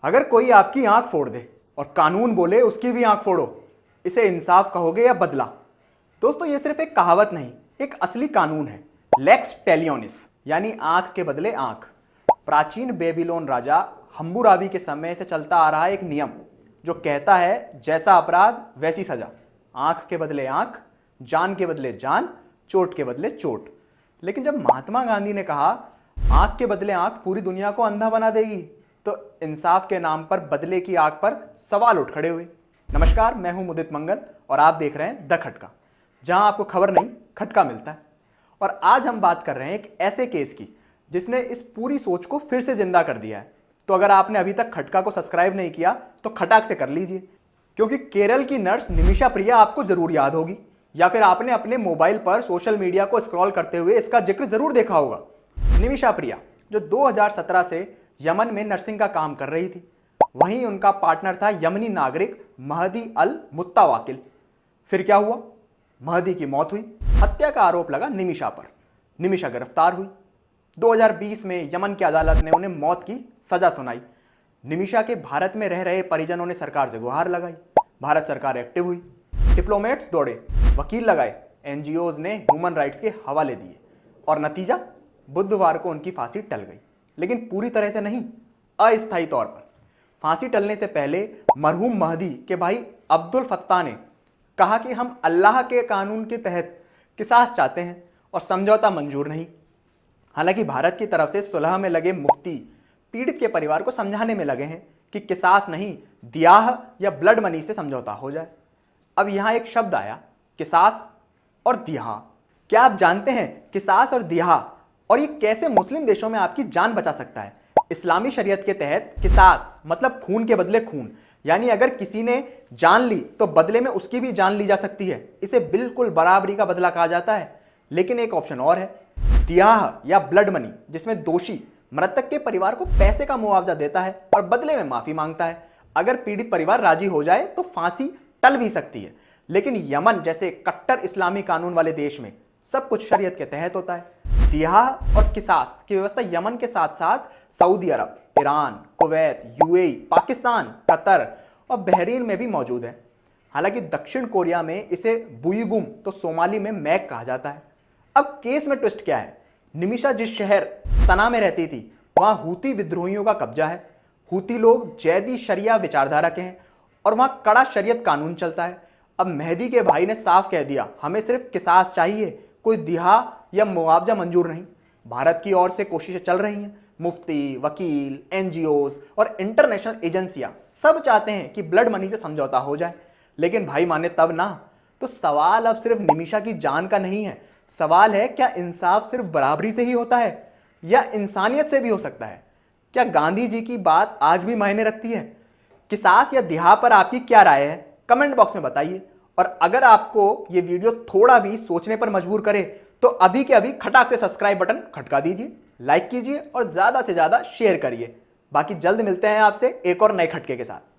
अगर कोई आपकी आंख फोड़ दे और कानून बोले उसकी भी आंख फोड़ो, इसे इंसाफ कहोगे या बदला? दोस्तों, ये सिर्फ एक कहावत नहीं, एक असली कानून है। लेक्स टेलियोनिस यानी आंख के बदले आंख। प्राचीन बेबीलोन राजा हम्मुराबी के समय से चलता आ रहा एक नियम जो कहता है जैसा अपराध वैसी सजा। आंख के बदले आंख, जान के बदले जान, चोट के बदले चोट। लेकिन जब महात्मा गांधी ने कहा आंख के बदले आंख पूरी दुनिया को अंधा बना देगी, तो इंसाफ के नाम पर बदले की आंख पर सवाल उठ खड़े हुए। नमस्कार, मैं हूं मुदित मंगल और आप देख रहे हैं द खटका, जहां आपको खबर नहीं खटका मिलता है। और आज हम बात कर रहे हैं एक ऐसे केस की जिसने इस पूरी सोच को फिर से जिंदा कर दिया है। तो अगर आपने अभी तक खटका को सब्सक्राइब नहीं किया तो खटाक से कर लीजिए, क्योंकि केरल की नर्स निमिषा प्रिया आपको जरूर याद होगी, या फिर आपने अपने मोबाइल पर सोशल मीडिया को स्क्रॉल करते हुए इसका जिक्र जरूर देखा होगा। निमिषा प्रिया जो 2017 से यमन में नर्सिंग का काम कर रही थी, वहीं उनका पार्टनर था यमनी नागरिक महदी अल मुत्तावाकिल। फिर क्या हुआ? महदी की मौत हुई, हत्या का आरोप लगा निमिषा पर। निमिषा गिरफ्तार हुई। 2020 में यमन की अदालत ने उन्हें मौत की सजा सुनाई। निमिषा के भारत में रह रहे परिजनों ने सरकार से गुहार लगाई। भारत सरकार एक्टिव हुई, डिप्लोमेट्स दौड़े, वकील लगाए, एनजीओज ने ह्यूमन राइट्स के हवाले दिए, और नतीजा बुधवार को उनकी फांसी टल गई। लेकिन पूरी तरह से नहीं, अस्थायी तौर पर। फांसी टलने से पहले मरहूम महदी के भाई अब्दुल फत्ताह ने कहा कि हम अल्लाह के कानून के तहत किसास चाहते हैं और समझौता मंजूर नहीं। हालांकि भारत की तरफ से सुलह में लगे मुफ्ती पीड़ित के परिवार को समझाने में लगे हैं कि किसास नहीं, दियाह या ब्लड मनी से समझौता हो जाए। अब यहां एक शब्द आया, किसास और दियाह। क्या आप जानते हैं किसास और दियाह और ये कैसे मुस्लिम देशों में आपकी जान बचा सकता है? इस्लामी शरीयत के तहत किसास मतलब खून के बदले खून, यानी अगर किसी ने जान ली तो बदले में उसकी भी जान ली जा सकती है। इसे बिल्कुल बराबरी का बदला कहा जाता है। लेकिन एक ऑप्शन और है, दियाह या ब्लड मनी, जिसमें दोषी मृतक के परिवार को पैसे का मुआवजा देता है और बदले में माफी मांगता है। अगर पीड़ित परिवार राजी हो जाए तो फांसी टल भी सकती है। लेकिन यमन जैसे कट्टर इस्लामी कानून वाले देश में सब कुछ शरीयत के तहत होता है। दियाह और किसास की व्यवस्था यमन के साथ साथ Saudi Arab, Iran, Kuwait, UAE, Pakistan, Qatar और बहरीन में भी मौजूद है। हालांकि दक्षिण कोरिया में इसे बुईगुम तो सोमाली में मैक कहा जाता है। अब केस में ट्विस्ट क्या है? निमिषा जिस शहर सना में रहती थी, वहां हूती विद्रोहियों का कब्जा है। हूती लोग जैदी शरिया विचारधारा के हैं और वहां कड़ा शरीयत कानून चलता है। अब महदी के भाई ने साफ कह दिया, हमें सिर्फ किसास चाहिए, कोई दिहा या मुआवजा मंजूर नहीं। भारत की ओर से कोशिशें चल रही हैं। मुफ्ती, वकील, एनजीओज और इंटरनेशनल एजेंसियां सब चाहते हैं कि ब्लड मनी से समझौता हो जाए। लेकिन भाई माने तब ना। तो सवाल अब सिर्फ निमिषा की जान का नहीं है। सवाल है, क्या इंसाफ सिर्फ बराबरी से ही होता है या इंसानियत से भी हो सकता है? क्या गांधी जी की बात आज भी मायने रखती है? किसास या दिहा पर आपकी क्या राय है? कमेंट बॉक्स में बताइए। और अगर आपको ये वीडियो थोड़ा भी सोचने पर मजबूर करे तो अभी के अभी खटाक से सब्सक्राइब बटन खटका दीजिए, लाइक कीजिए और ज्यादा से ज्यादा शेयर करिए। बाकी जल्द मिलते हैं आपसे एक और नए खटके के साथ।